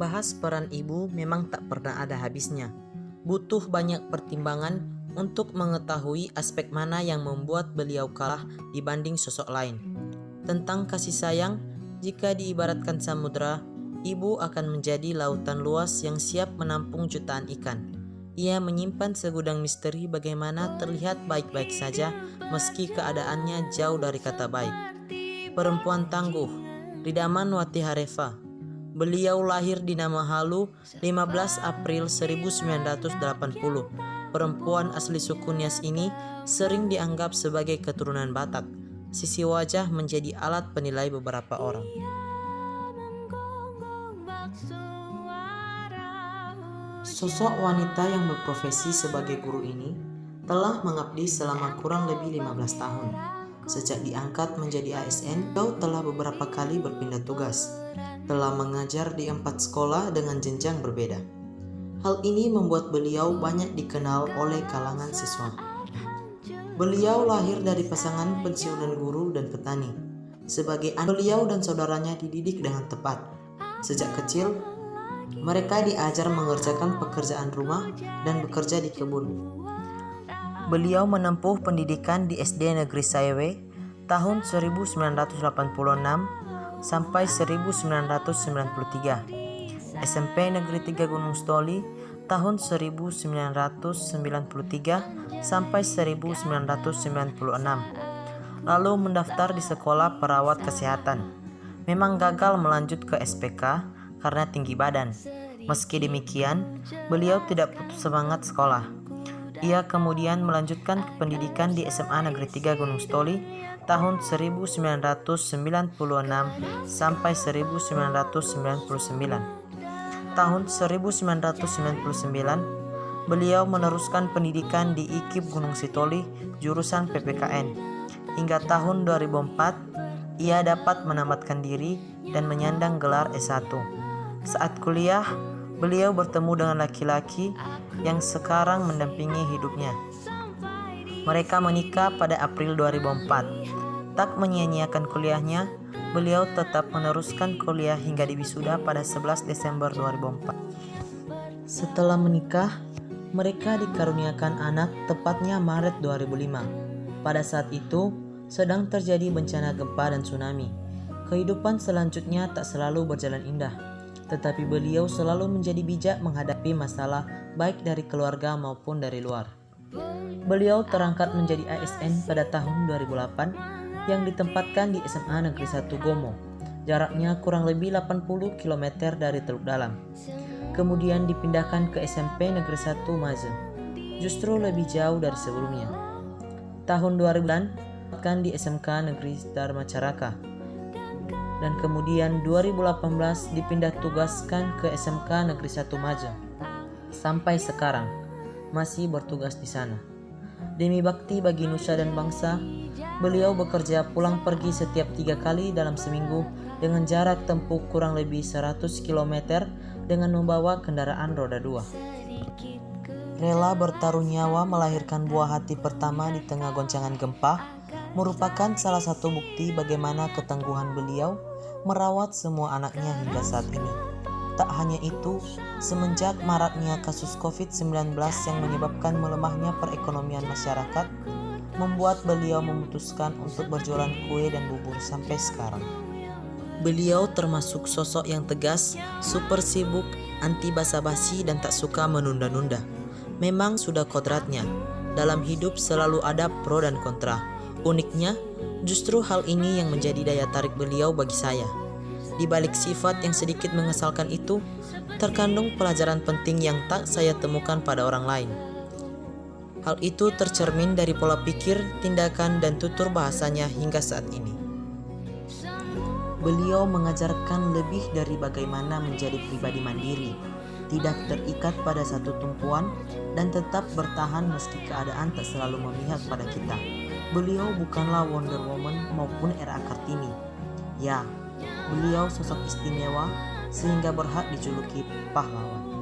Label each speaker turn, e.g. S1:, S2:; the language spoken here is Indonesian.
S1: Membahas peran ibu memang tak pernah ada habisnya. Butuh banyak pertimbangan untuk mengetahui aspek mana yang membuat beliau kalah dibanding sosok lain. Tentang kasih sayang, jika diibaratkan samudera, ibu akan menjadi lautan luas yang siap menampung jutaan ikan. Ia menyimpan segudang misteri bagaimana terlihat baik-baik saja meski keadaannya jauh dari kata baik. Perempuan tangguh, Ridaman Wati Harefa. Beliau lahir di Namahalu 15 April 1980. Perempuan asli suku Nias ini sering dianggap sebagai keturunan Batak. Sisi wajah menjadi alat penilai beberapa orang. Sosok wanita yang berprofesi sebagai guru ini telah mengabdi selama kurang lebih 15 tahun. Sejak diangkat menjadi ASN, beliau telah beberapa kali berpindah tugas, telah mengajar di 4 sekolah dengan jenjang berbeda. Hal ini membuat beliau banyak dikenal oleh kalangan siswa. Beliau lahir dari pasangan pensiunan guru dan petani. Sebagai anak, beliau dan saudaranya dididik dengan tepat. Sejak kecil, mereka diajar mengerjakan pekerjaan rumah dan bekerja di kebun. Beliau menempuh pendidikan di SD Negeri Saewe tahun 1986 sampai 1993, SMP Negeri 3 Gunung Stoli tahun 1993 sampai 1996. Lalu mendaftar di sekolah perawat kesehatan. Memang gagal melanjut ke SPK karena tinggi badan. Meski demikian, beliau tidak putus semangat sekolah. Ia kemudian melanjutkan pendidikan di SMA Negeri 3 Gunung Stoli tahun 1996 sampai 1999. Tahun 1999, beliau meneruskan pendidikan di IKIP Gunung Sitoli jurusan PPKN. Hingga tahun 2004, ia dapat menamatkan diri dan menyandang gelar S1. Saat kuliah, beliau bertemu dengan laki-laki yang sekarang mendampingi hidupnya. Mereka menikah pada April 2004. Tak menyia-nyiakan kuliahnya, beliau tetap meneruskan kuliah hingga diwisuda pada 11 Desember 2004. Setelah menikah, mereka dikaruniakan anak tepatnya Maret 2005. Pada saat itu, sedang terjadi bencana gempa dan tsunami. Kehidupan selanjutnya tak selalu berjalan indah, tetapi beliau selalu menjadi bijak menghadapi masalah baik dari keluarga maupun dari luar. Beliau terangkat menjadi ASN pada tahun 2008 yang ditempatkan di SMA Negeri 1 Gomo. Jaraknya kurang lebih 80 km dari Teluk Dalam. Kemudian dipindahkan ke SMP Negeri 1 Maze. Justru lebih jauh dari sebelumnya. Tahun 2009 ditempatkan di SMK Negeri Dharma Caraka. Dan kemudian 2018 dipindah tugaskan ke SMK Negeri 1 Maja. Sampai sekarang masih bertugas di sana. Demi bakti bagi nusa dan bangsa, beliau bekerja pulang pergi setiap 3 kali dalam seminggu dengan jarak tempuh kurang lebih 100 km dengan membawa kendaraan roda 2. Rela bertaruh nyawa melahirkan buah hati pertama di tengah goncangan gempa merupakan salah satu bukti bagaimana ketangguhan beliau merawat semua anaknya hingga saat ini. Tak hanya itu, semenjak maraknya kasus COVID-19 yang menyebabkan melemahnya perekonomian masyarakat, membuat beliau memutuskan untuk berjualan kue dan bubur sampai sekarang. Beliau termasuk sosok yang tegas, super sibuk, anti basa-basi dan tak suka menunda-nunda. Memang sudah kodratnya, dalam hidup selalu ada pro dan kontra. Uniknya, justru hal ini yang menjadi daya tarik beliau bagi saya. Di balik sifat yang sedikit mengesalkan itu, terkandung pelajaran penting yang tak saya temukan pada orang lain. Hal itu tercermin dari pola pikir, tindakan, dan tutur bahasanya hingga saat ini. Beliau mengajarkan lebih dari bagaimana menjadi pribadi mandiri, tidak terikat pada satu tumpuan, dan tetap bertahan meski keadaan tak selalu memihak pada kita. Beliau bukanlah Wonder Woman maupun era Kartini. Ya, beliau sosok istimewa sehingga berhak dijuluki pahlawan.